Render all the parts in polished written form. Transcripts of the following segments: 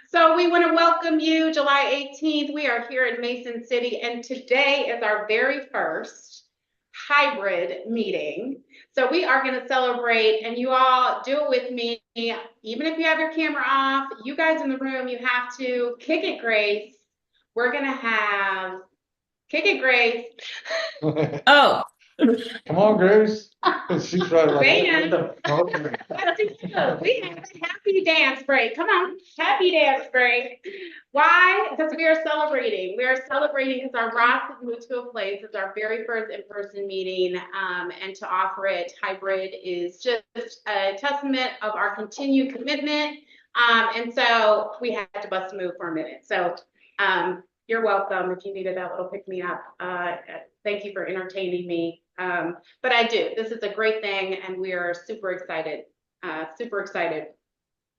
So we want to welcome you July 18th. We are here in Mason City, and today is our very first hybrid meeting. So we are going to celebrate, and you all do it with me. Even if you have your camera off, you guys in the room, you have to kick it, Grace. We're going to have kick it, Grace. Oh, Come on, Grace. She's right like Band. okay. We have a happy dance break. Come on, happy dance break. Why? Because we are celebrating. We are celebrating because our ROSC has moved to a place. It's our very first in-person meeting, and to offer it hybrid is just a testament of our continued commitment. And so we had to bust a move for a minute. So you're welcome if you needed that little pick me up. Thank you for entertaining me. But I do. This is a great thing, and we are super excited. Super excited.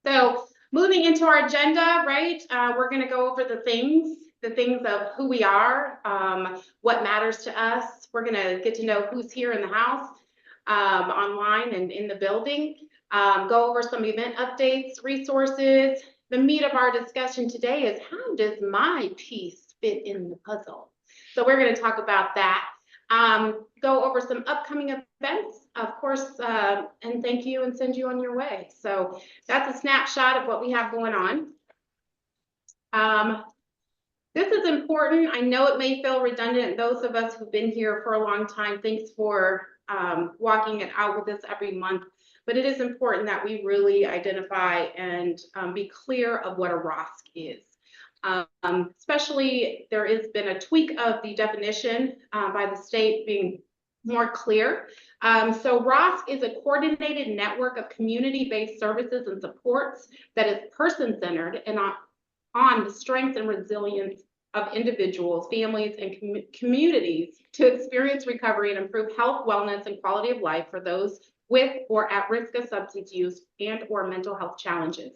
So moving into our agenda, right? We're going to go over the things of who we are, what matters to us. We're going to get to know who's here in the house, online and in the building. Go over some event updates, resources. The meat of our discussion today is how does my piece fit in the puzzle? So we're going to talk about that. Go over some upcoming events, of course, and thank you and send you on your way. So that's a snapshot of what we have going on. This is important. I know it may feel redundant. Those of us who've been here for a long time, thanks for walking it out with us every month. But it is important that we really identify and be clear of what a ROSC is. Especially there has been a tweak of the definition by the state being more clear. So ROSC is a coordinated network of community-based services and supports that is person-centered and on the strength and resilience of individuals, families, and communities to experience recovery and improve health, wellness, and quality of life for those with or at risk of substance use and or mental health challenges.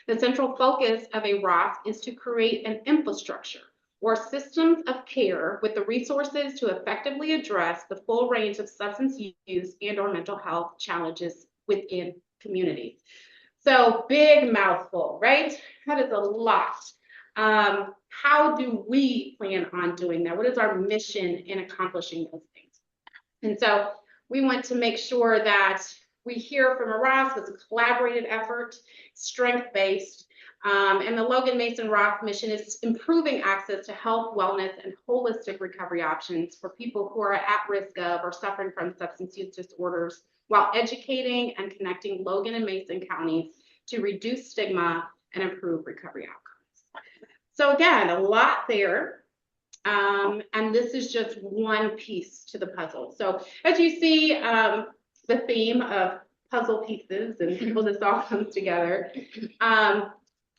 The central focus of a ROSC is to create an infrastructure or systems of care with the resources to effectively address the full range of substance use and or mental health challenges within communities. So big mouthful, right? That is a lot. How do we plan on doing that? What is our mission in accomplishing those things? And so we want to make sure that we hear from a ROSC as a collaborated effort, strength-based, and the Logan Mason ROSC mission is improving access to health, wellness, and holistic recovery options for people who are at risk of or suffering from substance use disorders, while educating and connecting Logan and Mason counties to reduce stigma and improve recovery outcomes. So again, a lot there. And this is just one piece to the puzzle. So as you see, the theme of puzzle pieces and people this all comes together,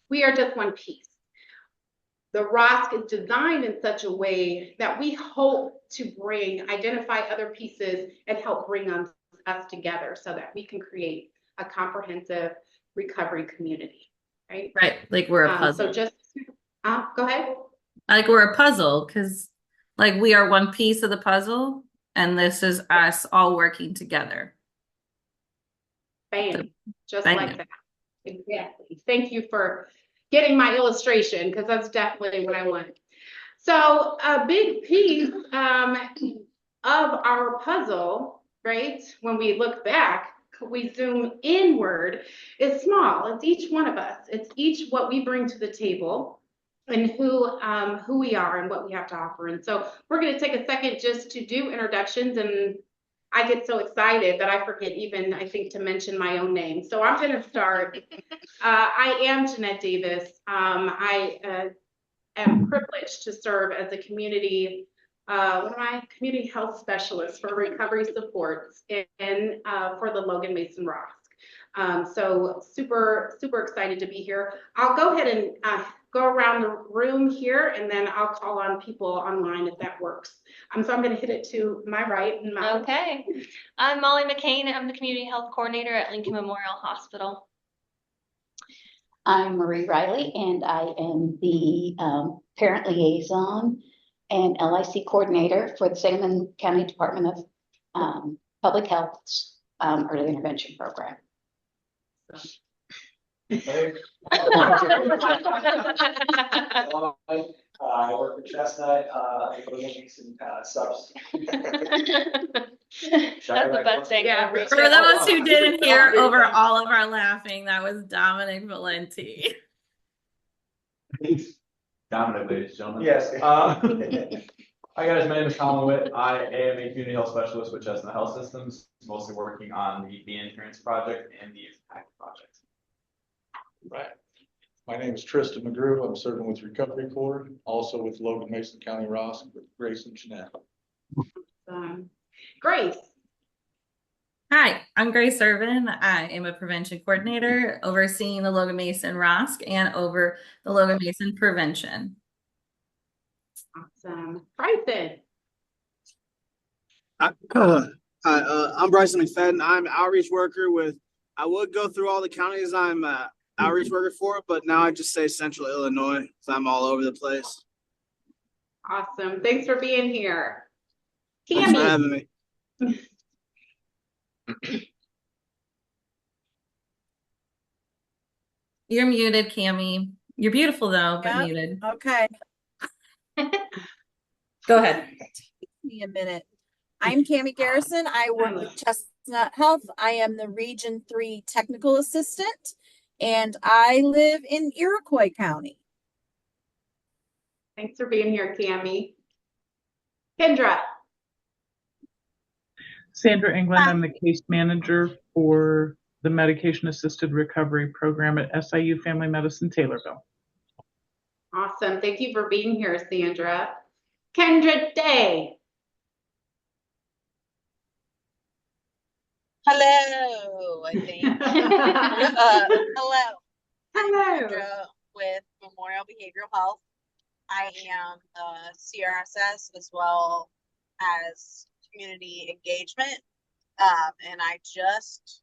we are just one piece. The ROSC is designed in such a way that we hope to identify other pieces and help bring us together so that we can create a comprehensive recovery community, right? right. Like we're a puzzle. So just, go ahead. Like we're a puzzle because like we are one piece of the puzzle and this is us all working together. Bam, just Bam. like that. Exactly. Thank you for getting my illustration because that's definitely what I want. So a big piece of our puzzle, right, when we look back, we zoom inward, is small. It's each one of us. It's each what we bring to the table and who we are and what we have to offer. And so we're going to take a second just to do introductions, and I get so excited that I forget even, I think, to mention my own name. So I'm going to start. I am Jeanette Davis. I am privileged to serve as a community health specialist for recovery supports for the Logan Mason ROSC. So super excited to be here. I'll go ahead and go around the room here, and then I'll call on people online if that works. So I'm going to hit it to my right. Okay. I'm Molly McCain. I'm the Community Health Coordinator at Lincoln Memorial Hospital. I'm Marie Riley, and I am the Parent Liaison and LIC Coordinator for the Sangamon County Department of Public Health's Early Intervention Program. I work for Chestnut, I go to some subs. That's the best thing Yeah, ever. For those who didn't hear over all of our laughing, that was Dominic Valenti. Dominic, ladies and gentlemen. Yes. Hi guys, my name is Colin Witt. I am a community health specialist with Chestnut Health Systems, mostly working on the insurance project and the impact project. Right. My name is Tristan McGrew. I'm serving with Recovery Corps, also with Logan Mason County ROSC with Grace and Jeanette. Grace. Hi, I'm Grace Irvin. I am a prevention coordinator overseeing the Logan Mason ROSC and over the Logan Mason prevention. Awesome. Bryson. I'm Bryson McFadden. I'm an outreach worker with, I would go through all the counties I'm outreach worker for, but now I just say Central Illinois because I'm all over the place. Awesome. Thanks for being here. Thanks for Tammy. having me. You're muted, Cami. You're beautiful though, but Yeah. muted. Okay, Go ahead. give me a minute. I'm Cami Garrison. I work with Chestnut Health. I am the Region 3 Technical Assistant, and I live in Iroquois County. Thanks for being here, Tammy. Kendra. Sandra England, I'm the case manager for the Medication Assisted Recovery Program at SIU Family Medicine Taylorville. Awesome. Thank you for being here, Sandra. Kendra Day. Hello, I think. Hello. Hello. Kendra with Memorial Behavioral Health. I am CRSS as well as community engagement. And I just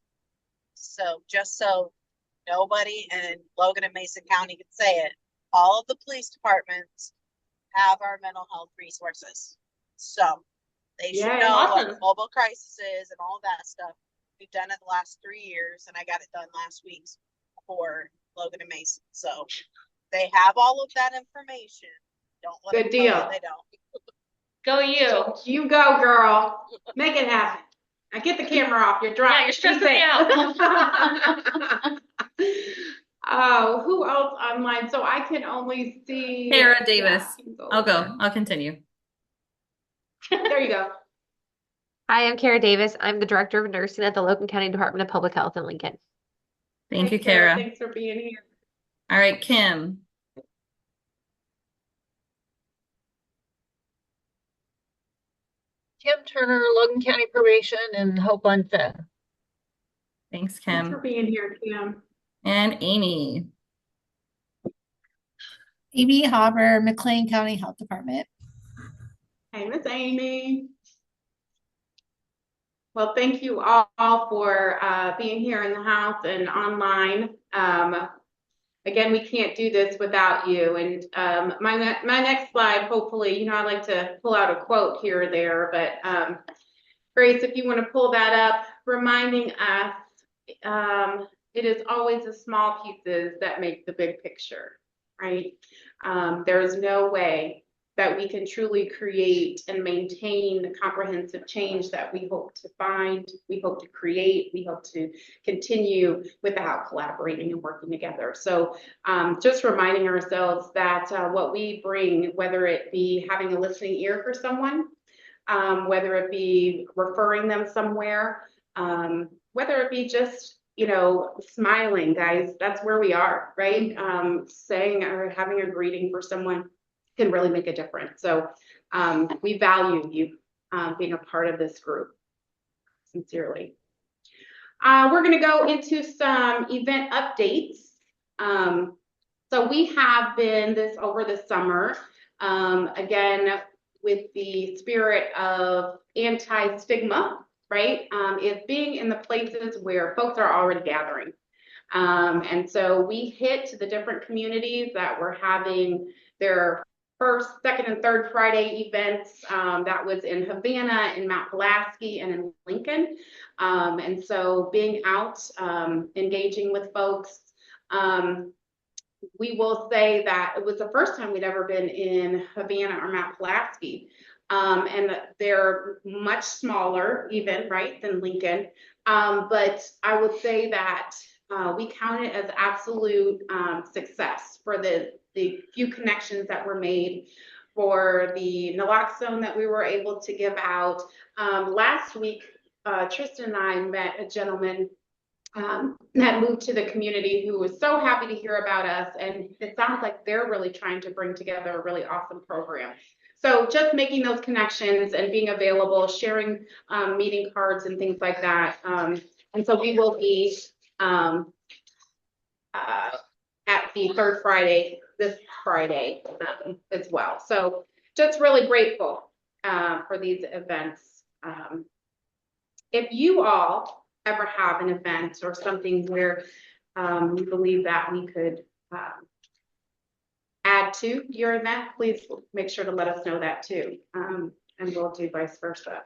so nobody in Logan and Mason County can say it, all of the police departments have our mental health resources. So they should Yay, know awesome. what mobile crisis is and all that stuff. We've done it the last 3 years, and I got it done last week for Logan and Mason. So they have all of that information. Don't let Good them tell you deal. they don't. Go you. You go, girl. Make it happen. Now get the camera off. You're driving. Yeah, you're stressing me out. Oh, who else online? So I can only see Sarah Davis. Yeah, I'll go. I'll continue. There you go. Hi, I'm Kara Davis. I'm the Director of Nursing at the Logan County Department of Public Health in Lincoln. Thank you, Hey, Kara. Thanks for being here. All right, Kim. Kim Turner, Logan County Probation, and Hope Unfed. Thanks, Thanks for Kim. being here, Kim. And Amy. Amy Hopper, McLean County Health Department. Hey, Miss Amy. Well, thank you all for being here in the house and online. Again, we can't do this without you. And my next slide, hopefully, I like to pull out a quote here or there, but Grace, if you want to pull that up, reminding us it is always the small pieces that make the big picture, right? There is no way that we can truly create and maintain the comprehensive change that we hope to find, we hope to create, we hope to continue without collaborating and working together. So just reminding ourselves that what we bring, whether it be having a listening ear for someone, whether it be referring them somewhere, whether it be just, smiling, guys, that's where we are, right? Saying or having a greeting for someone can really make a difference. So we value you being a part of this group, sincerely. We're going to go into some event updates. So we have been over the summer, again, with the spirit of anti-stigma, right? Is being in the places where folks are already gathering. And so we hit the different communities that were having their first, second, and third Friday events. That was in Havana, in Mount Pulaski, and in Lincoln. And so being out, engaging with folks, We will say that it was the first time we'd ever been in Havana or Mount Pulaski. And they're much smaller even, right, than Lincoln. But I would say that we count it as absolute success for the few connections that were made, for the naloxone that we were able to give out. Last week, Tristan and I met a gentleman that moved to the community who was so happy to hear about us, and it sounds like they're really trying to bring together a really awesome program. So just making those connections and being available, sharing meeting cards and things like that. And so we will be at the third Friday, this Friday as well. So just really grateful for these events. If you all ever have an event or something where you believe that we could add to your event, please make sure to let us know that too. And we'll do vice versa.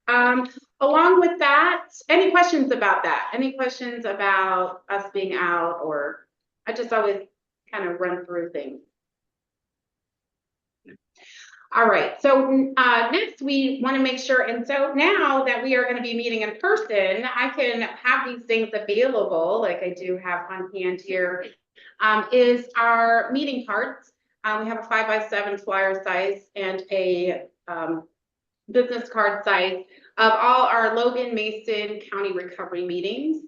Along with that, any questions about that? Any questions about us being out? Or I just always kind of run through things. All right, so next we want to make sure, and so now that we are going to be meeting in person, I can have these things available, like I do have on hand here, is our meeting cards. We have a 5x7 flyer size and a business card size of all our Logan Mason County recovery meetings.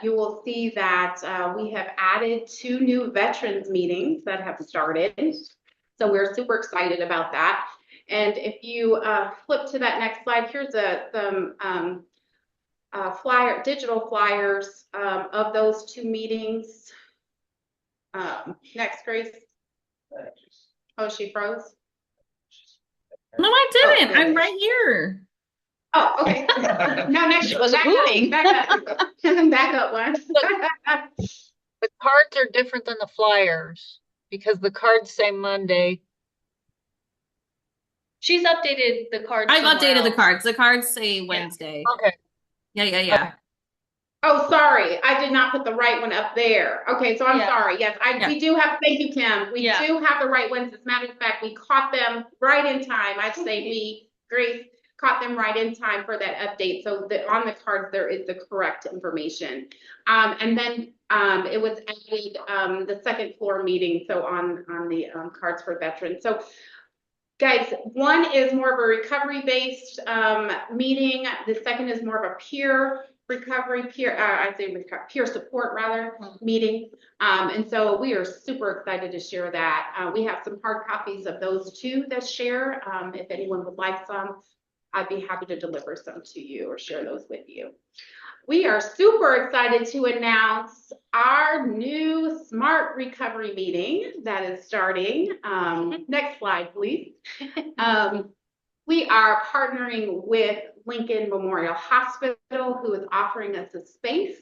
You will see that we have added 2 new veterans meetings that have started. So we're super excited about that. And if you flip to that next slide, here's some digital flyers of those 2 meetings. Next, Grace. Oh, she froze? No, I didn't. I'm right here. Oh, okay. No, next. She wasn't moving. Back up one. The cards are different than the flyers because the cards say Monday. She's updated the cards. I've updated the else. cards. The cards say Wednesday. Okay. Yeah. Okay. Oh, sorry. I did not put the right one up there. Okay, so I'm Yeah. sorry. Yes, we do have, thank you, Kim. We Yeah. do have the right ones. As a matter of fact, we caught them right in time. I'd say we, Grace, caught them right in time for that update. So on the cards, there is the correct information. And then it was added the second floor meeting, so on the cards for veterans. So guys, one is more of a recovery-based meeting. The second is more of a peer recovery, peer support rather, meeting. And so we are super excited to share that. We have some hard copies of those 2 that share. If anyone would like some, I'd be happy to deliver some to you or share those with you. We are super excited to announce our new Smart Recovery meeting that is starting. Next slide, please. We are partnering with Lincoln Memorial Hospital, who is offering us a space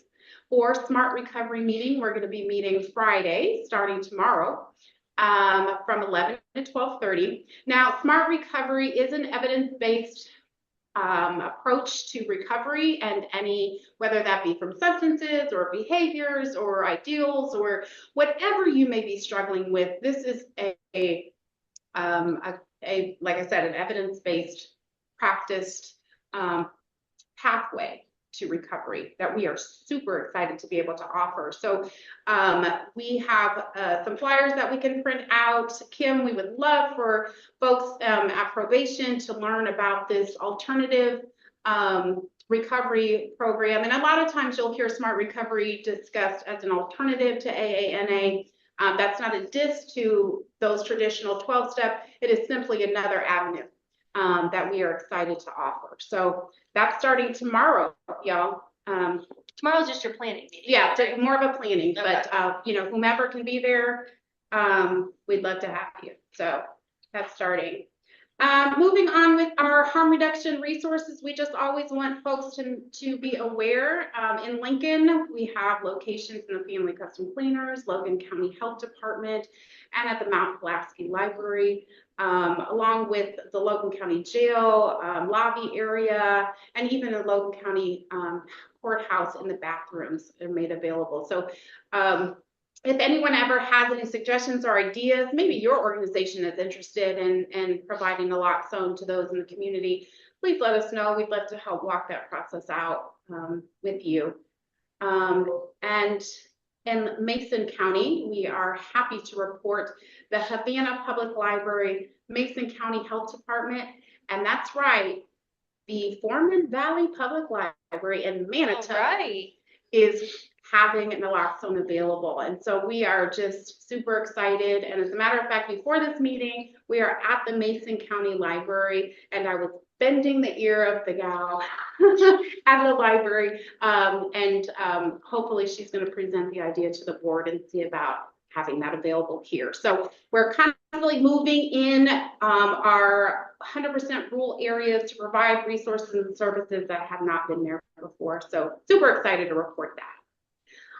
for Smart Recovery meeting. We're going to be meeting Friday, starting tomorrow, from 11 to 12:30. Now, Smart Recovery is an evidence-based approach to recovery, and whether that be from substances or behaviors or ideals or whatever you may be struggling with. This is like I said, an evidence-based, practiced pathway to recovery that we are super excited to be able to offer. So we have some flyers that we can print out. Kim, we would love for folks at probation to learn about this alternative recovery program. And a lot of times you'll hear Smart Recovery discussed as an alternative to AANA. That's not a diss to those traditional 12-step. It is simply another avenue that we are excited to offer. So that's starting tomorrow, y'all. Tomorrow's just your planning meeting. Yeah, it's more of a planning, Okay. but whomever can be there, we'd love to have you. So that's starting. Moving on with our harm reduction resources, we just always want folks to be aware. In Lincoln, we have locations in the Family Custom Cleaners, Logan County Health Department, and at the Mount Pulaski Library, along with the Logan County Jail, lobby area, and even the Logan County courthouse in the bathrooms are made available. So if anyone ever has any suggestions or ideas, maybe your organization is interested in providing naloxone to those in the community, please let us know. We'd love to help walk that process out with you. And in Mason County, we are happy to report the Havana Public Library, Mason County Health Department, and that's right, the Foreman Valley Public Library in Manitowoc is having naloxone available. And so we are just super excited. And as a matter of fact, before this meeting, we are at the Mason County Library, and I was bending the ear of the gal at the library. Hopefully she's going to present the idea to the board and see about having that available here. So we're constantly moving in our 100% rural areas to provide resources and services that have not been there before. So super excited to report that.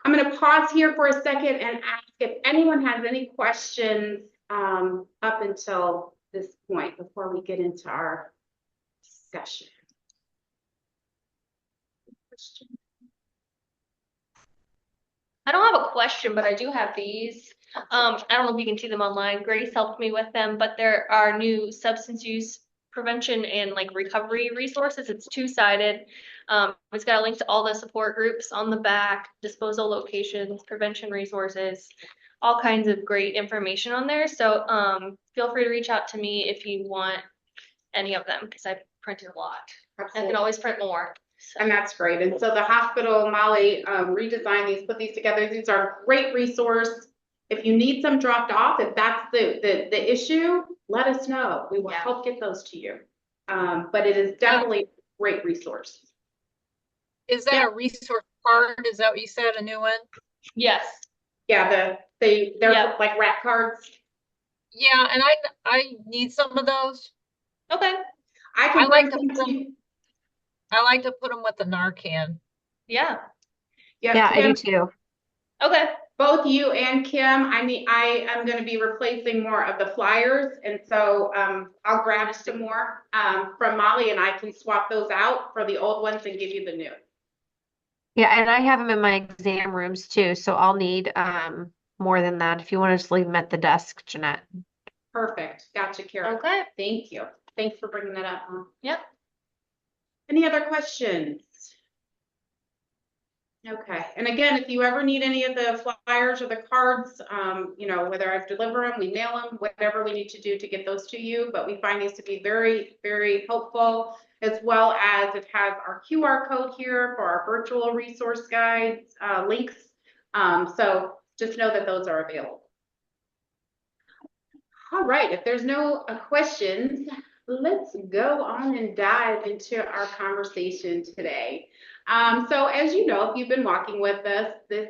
I'm going to pause here for a second and ask if anyone has any questions up until this point before we get into our discussion. I don't have a question, but I do have these. I don't know if you can see them online. Grace helped me with them, but there are new substance use prevention and like recovery resources. It's two-sided. It's got a link to all the support groups on the back, disposal locations, prevention resources, all kinds of great information on there. So feel free to reach out to me if you want any of them, because I printed a lot. Absolutely. I can always print more. So. And that's great. And so the hospital, Molly, redesigned these, put these together. These are a great resource. If you need some dropped off, if that's the issue, let us know. We will help get those to you. But it is definitely a great resource. Is that a resource card? Is that what you said, a new one? Yes. Yeah, they're like rat cards. Yeah, and I need some of those. Okay. I like to put them with the Narcan. Yeah. Yeah, I do too. Okay. Both you and Kim, I mean, I am going to be replacing more of the flyers. And so I'll grab some more from Molly, and I can swap those out for the old ones and give you the new. Yeah, and I have them in my exam rooms too, so I'll need more than that if you want to just leave them at the desk, Jeanette. Perfect. Gotcha, Kara. Okay. Thank you. Thanks for bringing that up. Yep. Any other questions? Okay. And again, if you ever need any of the flyers or the cards, you know, whether I deliver them, we mail them, whatever we need to do to get those to you. But we find these to be very, very helpful, as well as it has our QR code here for our virtual resource guides, links. So just know that those are available. All right. If there's no questions, let's go on and dive into our conversation today. So as you know, if you've been walking with us this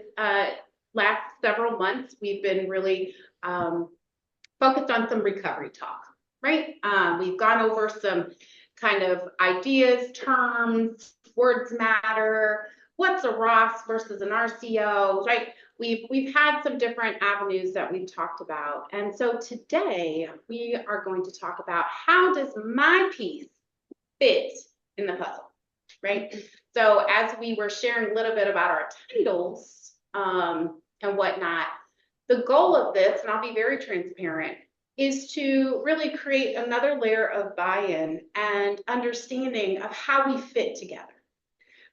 last several months, we've been really focused on some recovery talk, right? We've gone over some kind of ideas, terms, words matter, what's a ROSC versus an RCO, right? We've had some different avenues that we've talked about. And so today we are going to talk about how does my piece fit in the puzzle, right? So as we were sharing a little bit about our titles and whatnot, the goal of this, and I'll be very transparent, is to really create another layer of buy-in and understanding of how we fit together.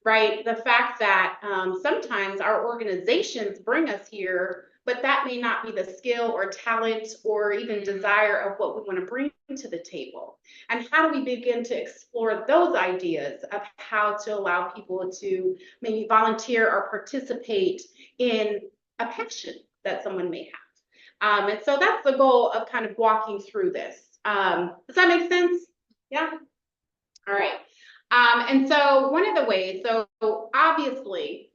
Right? The fact that sometimes our organizations bring us here, but that may not be the skill or talent or even desire of what we want to bring to the table. And how do we begin to explore those ideas of how to allow people to maybe volunteer or participate in a passion that someone may have? And so that's the goal of kind of walking through this. Does that make sense? Yeah? All right. And so one of the ways, so obviously,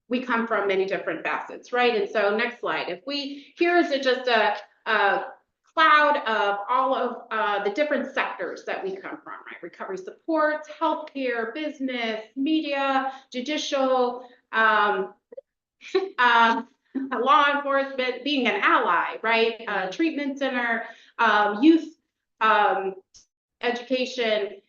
we come from many different facets, right? And so next slide, if we, here is just a cloud of all of the different sectors that we come from, right? Recovery supports, healthcare, business, media, judicial, law enforcement, being an ally, right? Treatment center, youth education,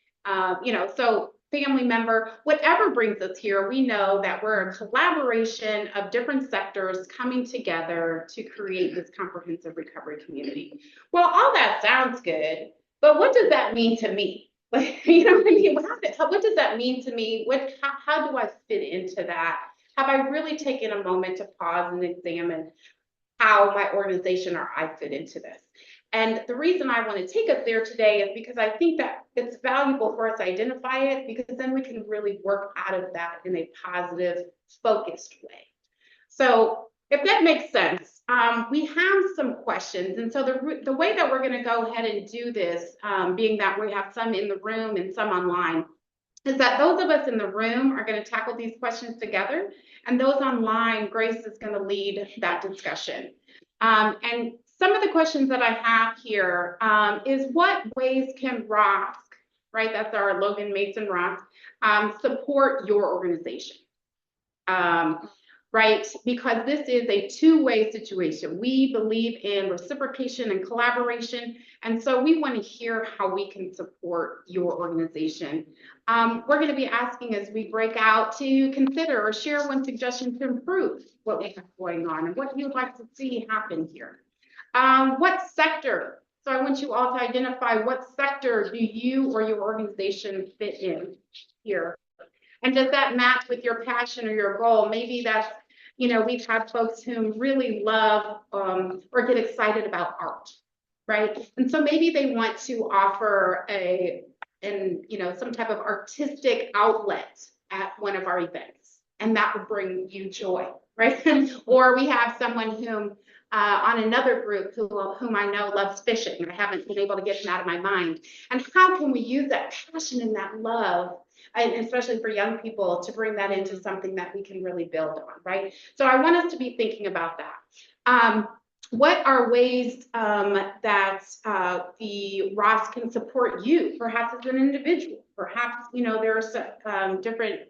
so family member, whatever brings us here, we know that we're a collaboration of different sectors coming together to create this comprehensive recovery community. Well, all that sounds good, but what does that mean to me? Like, you know what I mean? What does that mean to me? How do I fit into that? Have I really taken a moment to pause and examine how my organization or I fit into this? And the reason I want to take us there today is because I think that it's valuable for us to identify it, because then we can really work out of that in a positive, focused way. So if that makes sense, we have some questions. And so the way that we're going to go ahead and do this, being that we have some in the room and some online, is that those of us in the room are going to tackle these questions together, and those online, Grace is going to lead that discussion. And some of the questions that I have here is, what ways can ROSC, right, that's our Logan Mason ROSC, support your organization? Right, because this is a two-way situation. We believe in reciprocation and collaboration, and so we want to hear how we can support your organization. We're going to be asking, as we break out, to consider or share one suggestion to improve what we have going on and what you'd like to see happen here. What sector? So I want you all to identify, what sector do you or your organization fit in here? And does that match with your passion or your goal? Maybe that's, we've had folks who really love or get excited about art, right? And so maybe they want to offer some type of artistic outlet at one of our events, and that would bring you joy, right? Or we have someone whom on another group whom I know loves fishing, and I haven't been able to get them out of my mind. And how can we use that passion and that love, and especially for young people, to bring that into something that we can really build on, right? So I want us to be thinking about that. What are ways that the ROSC can support you, perhaps as an individual? Perhaps, there are different,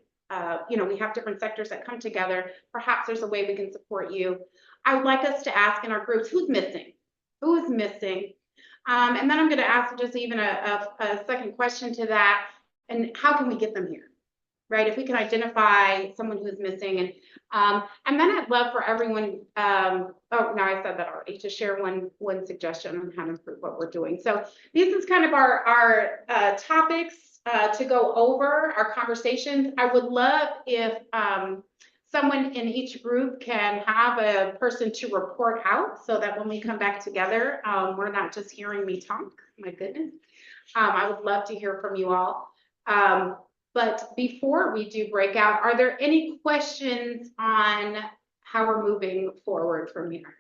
we have different sectors that come together. Perhaps there's a way we can support you. I would like us to ask in our groups, who's missing? Who is missing? And then I'm going to ask just even a second question to that, and how can we get them here, right? If we can identify someone who's missing, and then I'd love for everyone, I said that already, to share one suggestion on how to improve what we're doing. So this is kind of our topics to go over, our conversations. I would love if someone in each group can have a person to report out, so that when we come back together, we're not just hearing me talk. My goodness. I would love to hear from you all. But before we do break out, are there any questions on how we're moving forward from here?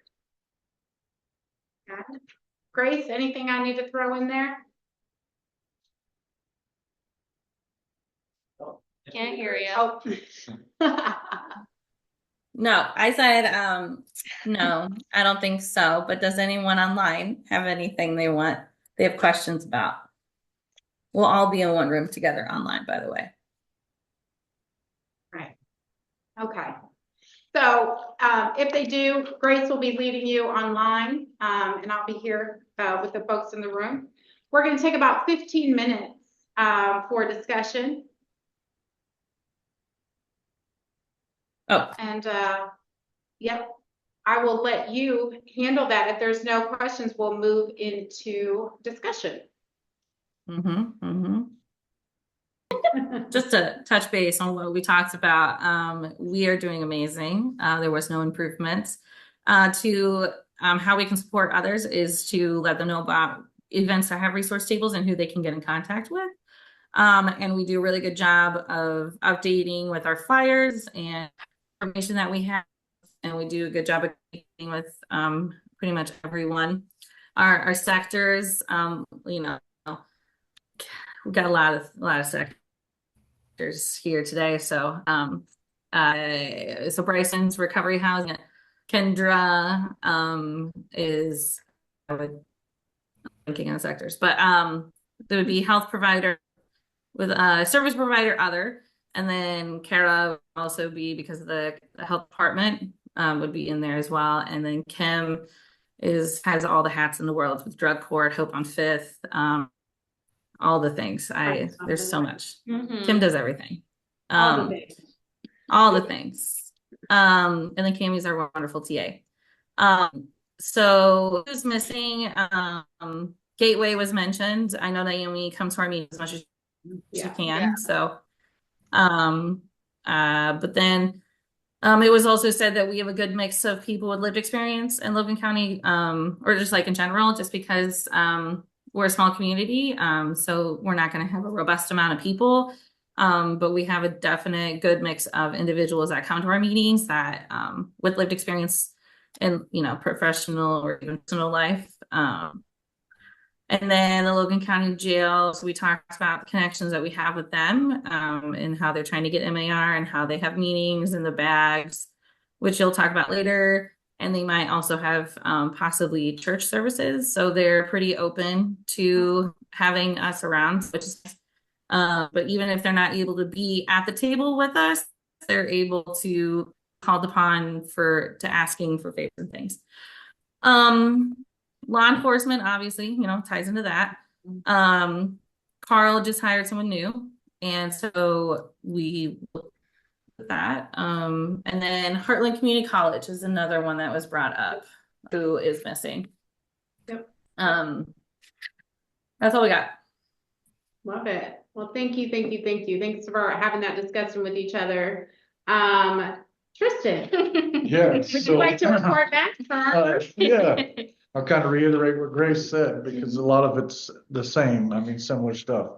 Grace, anything I need to throw in there? Can't hear you. Oh. No, I said, no, I don't think so. But does anyone online have anything they have questions about? We'll all be in one room together online, by the way. Right. Okay. So if they do, Grace will be leading you online, and I'll be here with the folks in the room. We're going to take about 15 minutes for discussion. Oh. And yep, I will let you handle that. If there's no questions, we'll move into discussion. Just to touch base on what we talked about, we are doing amazing. There was no improvements. To how we can support others is to let them know about events that have resource tables and who they can get in contact with. And we do a really good job of updating with our flyers and information that we have. And we do a good job of communicating with pretty much everyone. Our sectors, we've got a lot of sectors here today. So so Bryson's recovery housing, Kendra is blanking on sectors, but there would be health provider with a service provider other, and then Kara would also be, because of the health department, would be in there as well. And then Kim has all the hats in the world with drug court, Hope on Fifth, all the things. There's so much. Kim does everything. All the things. All the things. And then Cammie's our wonderful TA. So who's missing? Gateway was mentioned. I know Naomi comes to our meetings as much as she can. So, but then it was also said that we have a good mix of people with lived experience in Logan County, or just like in general, just because we're a small community. So we're not going to have a robust amount of people. But we have a definite good mix of individuals that come to our meetings that with lived experience in, professional or even personal life. And then the Logan County Jail. So we talked about the connections that we have with them, and how they're trying to get MAR and how they have meetings in the bags, which you'll talk about later. And they might also have possibly church services. So they're pretty open to having us around, which is, but even if they're not able to be at the table with us, they're able to called upon to asking for favors and things. Law enforcement, obviously, ties into that. Carl just hired someone new, and so we looked at that. And then Heartland Community College is another one that was brought up, who is missing. Yep. That's all we got. Love it. Well, thank you. Thanks for having that discussion with each other. Tristan. Yeah. Would you like to report back? Yeah. I'll kind of reiterate what Grace said, because a lot of it's the same. I mean, similar stuff.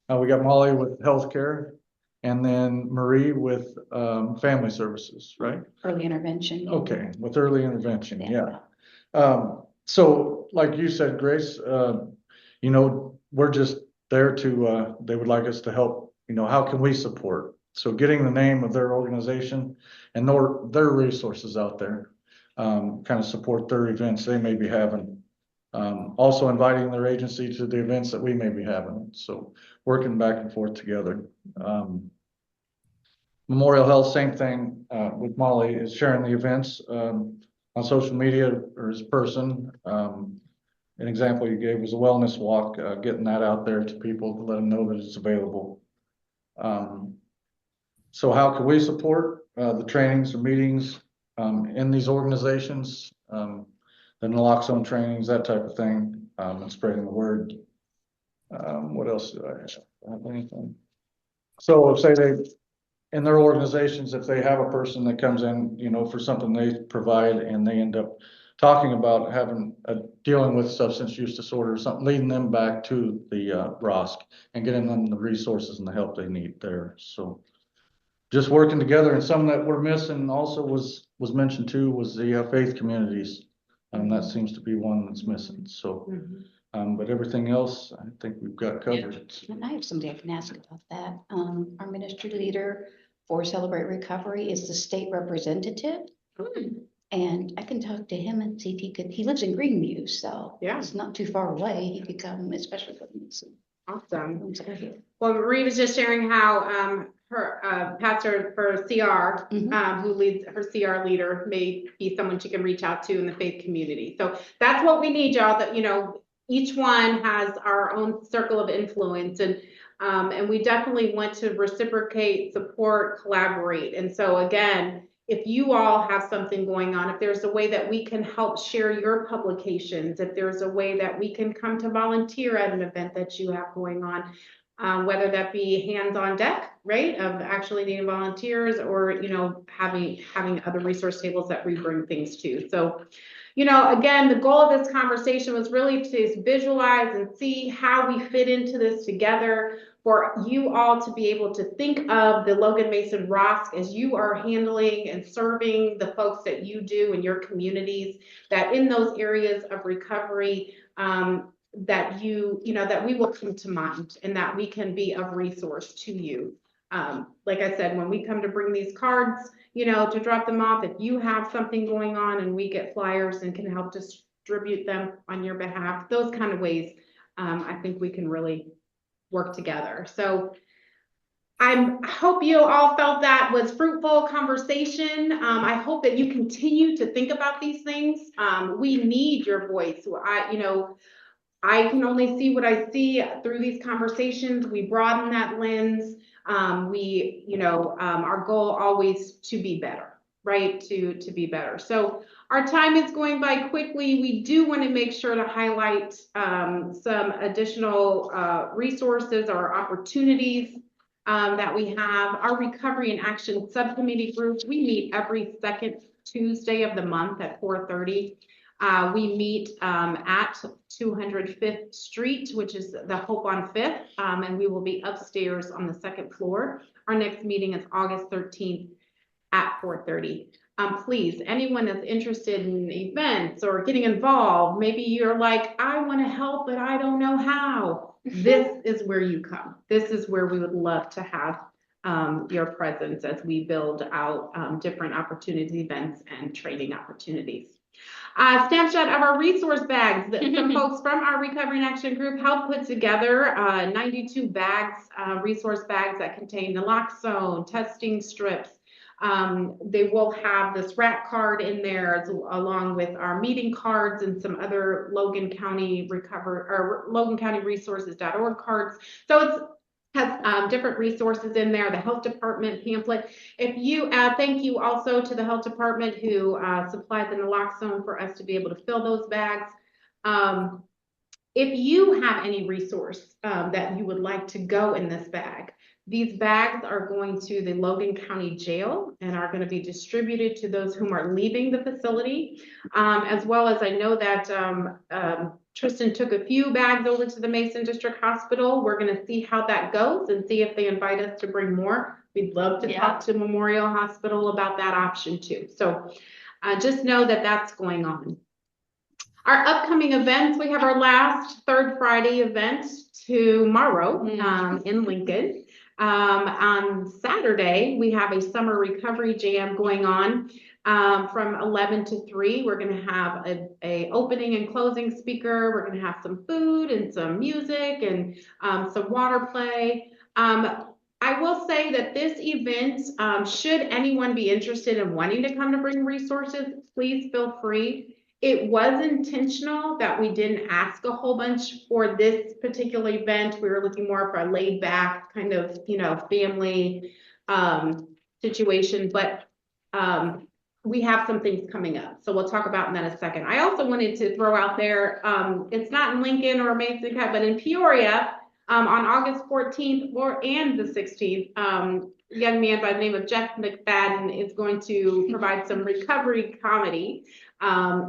We got Molly with healthcare, and then Marie with family services, right? Early intervention. Okay, with early intervention, yeah. So like you said, Grace, we're just there to, they would like us to help, how can we support? So getting the name of their organization and their resources out there, kind of support their events they may be having. Also inviting their agency to the events that we may be having. So working back and forth together. Memorial Health, same thing with Molly, is sharing the events on social media or as a person. An example you gave was a wellness walk, getting that out there to people to let them know that it's available. So how can we support the trainings or meetings in these organizations, the naloxone trainings, that type of thing, and spreading the word. What else do I have? Anything? So if say they, in their organizations, if they have a person that comes in, for something they provide, and they end up talking about dealing with substance use disorder or something, leading them back to the ROSC and getting them the resources and the help they need there. So just working together. And some that we're missing also was mentioned too, was the faith communities. And that seems to be one that's missing. So, but everything else, I think we've got covered. And I have somebody I can ask about that. Our ministry leader for Celebrate Recovery is the state representative. And I can talk to him and see if he lives in Greenview, so yeah, it's not too far away. He could come, especially for me. Awesome. Well, Marie was just sharing how her pastor for CR, who leads her CR leader, may be someone she can reach out to in the faith community. So that's what we need, y'all. That each one has our own circle of influence, and we definitely want to reciprocate, support, collaborate. And so again, if you all have something going on, if there's a way that we can help share your publications, if there's a way that we can come to volunteer at an event that you have going on, whether that be hands on deck, right, of actually needing volunteers, or having other resource tables that we bring things to. So again, the goal of this conversation was really to visualize and see how we fit into this together, for you all to be able to think of the Logan Mason ROSC as you are handling and serving the folks that you do in your communities, that in those areas of recovery, that that we will come to mind, and that we can be of resource to you. Like I said, when we come to bring these cards, to drop them off, if you have something going on and we get flyers and can help just distribute them on your behalf. Those kind of ways, I think we can really work together. So I hope you all felt that was fruitful conversation. I hope that you continue to think about these things. We need your voice. I can only see what I see through these conversations. We broaden that lens. Our goal always to be better, right? To be better. So our time is going by quickly. We do want to make sure to highlight some additional resources or opportunities that we have. Our Recovery and Action Subcommittee group, we meet every second Tuesday of the month at 4:30. We meet at 205th Street, which is the Hope on 5th, and we will be upstairs on the second floor. Our next meeting is August 13th at 4:30. Please, anyone that's interested in events or getting involved, maybe you're like, I want to help, but I don't know how. This is where you come. This is where we would love to have your presence as we build out different opportunities, events, and training opportunities. Snapshot of our resource bags that some folks from our Recovery and Action group helped put together. 92 bags, resource bags that contain naloxone, testing strips. They will have this RAT card in there along with our meeting cards and some other Logan County Resources.org cards. So it has different resources in there, the health department pamphlet. Thank you also to the health department who supplied the naloxone for us to be able to fill those bags. If you have any resource that you would like to go in this bag, these bags are going to the Logan County Jail and are going to be distributed to those whom are leaving the facility, as well as I know that Tristan took a few bags over to the Mason District Hospital. We're going to see how that goes and see if they invite us to bring more. We'd love to talk to Memorial Hospital about that option too. So just know that that's going on. Our upcoming events, we have our last Third Friday event tomorrow in Lincoln. On Saturday, we have a summer recovery jam going on from 11 to 3. We're going to have a opening and closing speaker. We're going to have some food and some music and some water play. I will say that this event, should anyone be interested in wanting to come to bring resources, please feel free. It was intentional that we didn't ask a whole bunch for this particular event. We were looking more for a laid back kind of, family situation, but we have some things coming up. So we'll talk about that in a second. I also wanted to throw out there, it's not in Lincoln or Mason, but in Peoria on August 14th and the 16th, a young man by the name of Jeff McFadden is going to provide some recovery comedy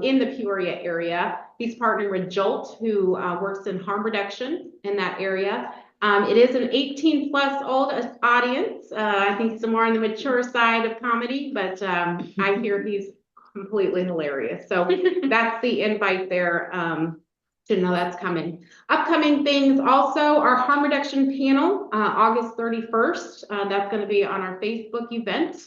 in the Peoria area. He's partnering with Jolt, who works in harm reduction in that area. It is an 18+ old audience. I think it's more on the mature side of comedy, but I hear he's completely hilarious. So that's the invite there to know that's coming. Upcoming things also, our harm reduction panel, August 31st. That's going to be on our Facebook event.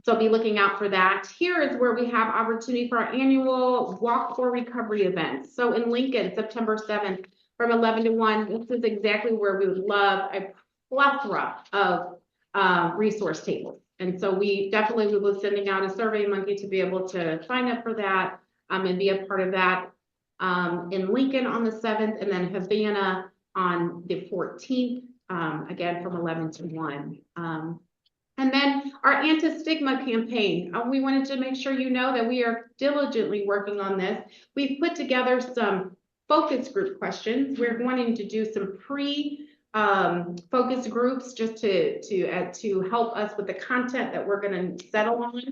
So be looking out for that. Here is where we have opportunity for our annual Walk for Recovery events. So in Lincoln, September 7th, from 11 to 1, this is exactly where we would love a plethora of resource tables. And so we definitely will be sending out a Survey Monkey to be able to sign up for that and be a part of that in Lincoln on the 7th, and then Havana on the 14th, again from 11 to 1. And then our anti-stigma campaign. We wanted to make sure you know that we are diligently working on this. We've put together some focus group questions. We're wanting to do some focus groups just to help us with the content that we're going to settle on.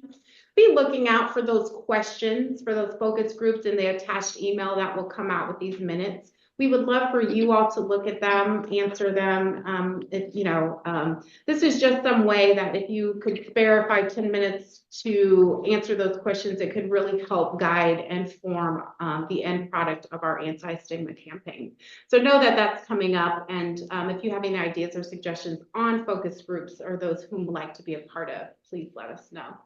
Be looking out for those questions, for those focus groups in the attached email that will come out with these minutes. We would love for you all to look at them, answer them. This is just some way that if you could spare 5-10 minutes to answer those questions, it could really help guide and form the end product of our anti-stigma campaign. So know that that's coming up. And if you have any ideas or suggestions on focus groups or those whom would like to be a part of, please let us know.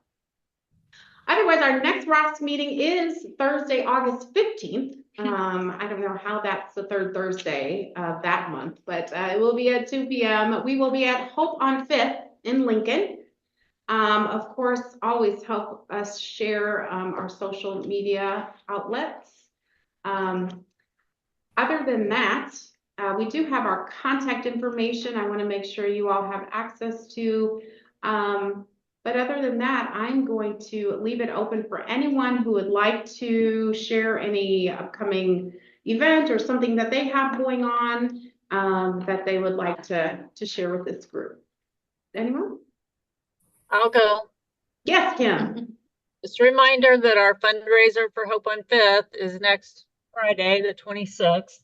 Otherwise, our next ROSC meeting is Thursday, August 15th. I don't know how that's the third Thursday of that month, but it will be at 2 p.m. We will be at Hope on 5th in Lincoln. Of course, always help us share our social media outlets. Other than that, we do have our contact information. I want to make sure you all have access to. But other than that, I'm going to leave it open for anyone who would like to share any upcoming event or something that they have going on that they would like to share with this group. Anyone? I'll go. Yes, Kim. Just a reminder that our fundraiser for Hope on 5th is next Friday, the 26th.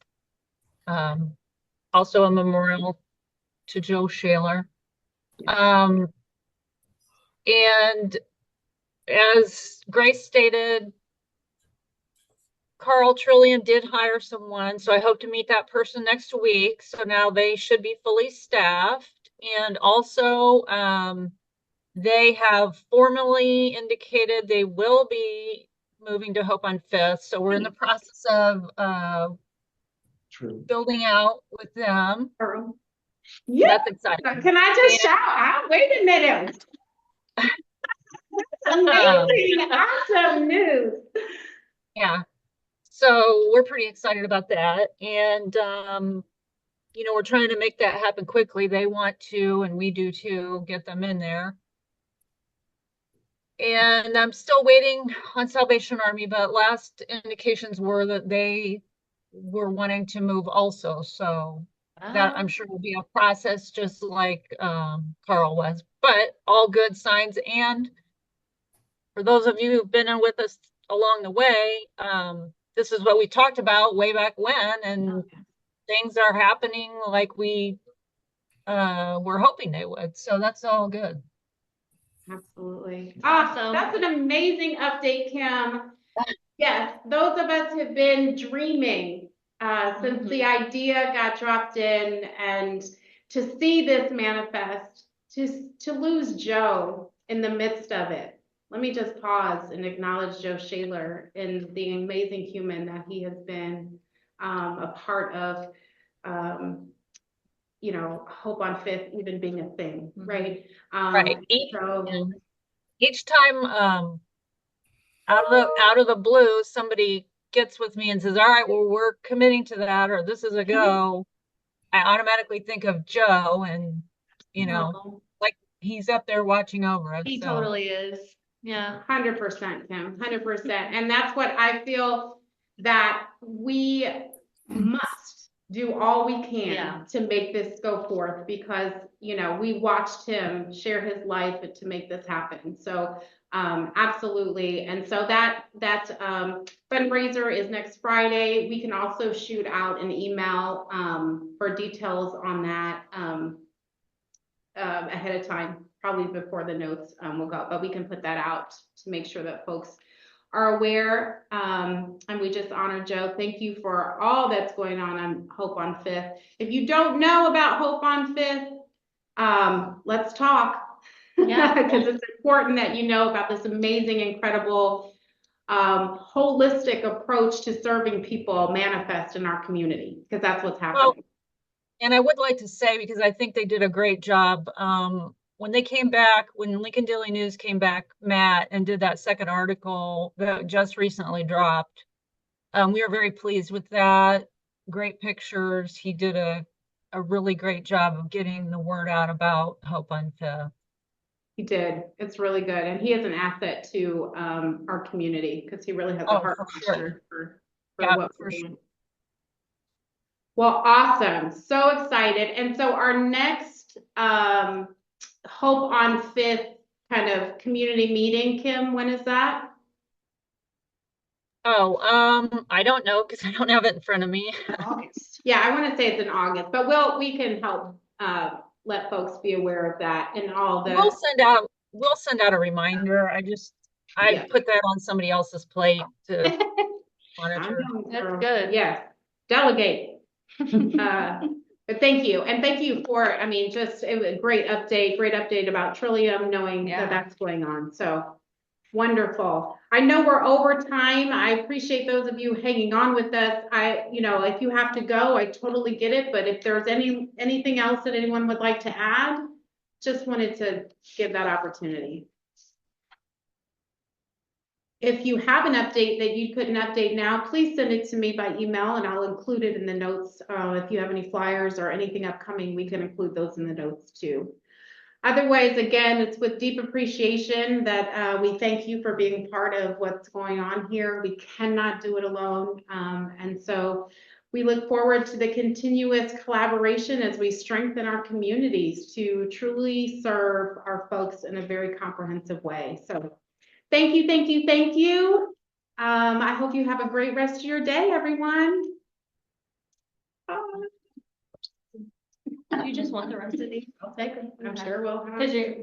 Also a memorial to Joe Shaler. And as Grace stated, Carl Trillium did hire someone, so I hope to meet that person next week. So now they should be fully staffed. And also, they have formally indicated they will be moving to Hope on 5th. So we're in the process of building out with them. Yeah, that's exciting. Can I just shout out? Wait a minute. Amazing, awesome news. Yeah. So we're pretty excited about that. And, you know, we're trying to make that happen quickly. They want to, and we do too, get them in there. And I'm still waiting on Salvation Army, but last indications were that they were wanting to move also. So that I'm sure will be a process just like Carl was, but all good signs. And for those of you who've been in with us along the way, this is what we talked about way back when, and things are happening like we were hoping they would. So that's all good. Absolutely. Awesome. That's an amazing update, Kim. Yes, those of us have been dreaming since the idea got dropped in, and to see this manifest, to lose Joe in the midst of it. Let me just pause and acknowledge Joe Shaler and the amazing human that he has been a part of, you know, Hope on 5th even being a thing, right? Right. Each time out of the blue, somebody gets with me and says, all right, well, we're committing to that, or this is a go. I automatically think of Joe, and, you know, like he's up there watching over us. He so. totally is. Yeah. 100%, Kim, 100%. And that's what I feel that we must do all we can to make this go forth, because, you know, we watched him share his life to make this happen. So absolutely. And so that fundraiser is next Friday. We can also shoot out an email for details on that ahead of time, probably before the notes will go, but we can put that out to make sure that folks are aware. And we just honor Joe. Thank you for all that's going on Hope on 5th. If you don't know about Hope on 5th, let's talk. Yeah, because it's important that you know about this amazing, incredible, holistic approach to serving people manifest in our community, because that's what's happening. Well, and I would like to say, because I think they did a great job, when they came back, when Lincoln Daily News came back, Matt, and did that second article that just recently dropped, we were very pleased with that. Great pictures. He did a really great job of getting the word out about Hope on 5th. He did. It's really good. And he is an asset to our community, because he really has a heart for what we're doing. Well, awesome. So excited. And so our next Hope on 5th kind of community meeting, Kim, when is that? Oh, I don't know, because I don't have it in front of me. August. Yeah, I want to say it's in August, but we can help let folks be aware of that and all the. We'll send out a reminder. I put that on somebody else's plate to monitor. That's good. Yeah, delegate. But thank you, and thank you for, I mean, just a great update about Trillium, knowing that that's going on. So Wonderful. I know we're over time. I appreciate those of you hanging on with us. If you have to go, I totally get it. But if there's anything else that anyone would like to add, just wanted to give that opportunity. If you have an update that you couldn't update now, please send it to me by email and I'll include it in the notes. If you have any flyers or anything upcoming, we can include those in the notes too. Otherwise, again, it's with deep appreciation that we thank you for being part of what's going on here. We cannot do it alone. And so we look forward to the continuous collaboration as we strengthen our communities to truly serve our folks in a very comprehensive way. So thank you, thank you, thank you. I hope you have a great rest of your day, everyone. Do you just want the rest of these? I'll take them. I'm sure will. Because you're